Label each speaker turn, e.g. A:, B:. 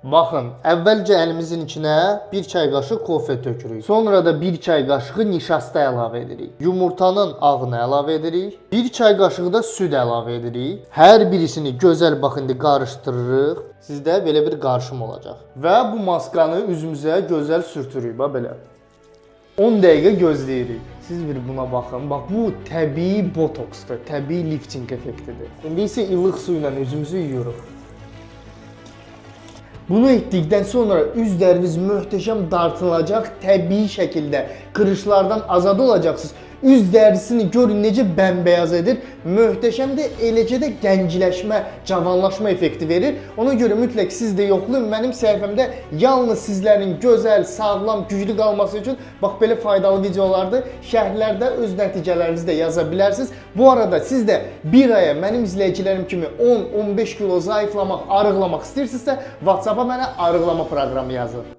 A: Baxın, əvvəlcə əlimizin içinə 1 çay qaşıq kofe tökürük. Sonra da 1 çay qaşığı nişasta əlavə edirik. Yumurtanın ağını əlavə edirik. 1 çay qaşığı da süd əlavə edirik. Hər birisini gözəl bax indi qarışdırırıq. Sizdə belə bir qarışım olacaq. Və bu maskanı üzümüzə gözəl sürtürük, bax belə. 10 dəqiqə gözləyirik. Siz bir buna baxın. Bax bu təbii botoksdur, təbii lifting effektidir. İndi isə ilıq su ilə üzümüzü yuyuruq. Bunu etdikdən sonra üz dəriniz möhtəşəm dartılacaq, təbii şəkildə qırışlardan azad olacaqsınız. Üz dərisini görün necə bəmbəyaz edir, möhtəşəmdir, eləcə də gəncləşmə, cavanlaşma effekti verir. Ona görə mütləq siz də yoxlayın. Mənim səhifəmdə yalnız sizlərin gözəl, sağlam, güclü qalması üçün bax belə faydalı videolardır. Şərhlərdə öz nəticələrinizi də yaza bilərsiniz. Bu arada siz də bir aya mənim izləyicilərim kimi 10-15 kilo zayıflamaq, arıqlamaq istəyirsinizsə, WhatsApp-a mənə arıqlama proqramı yazın.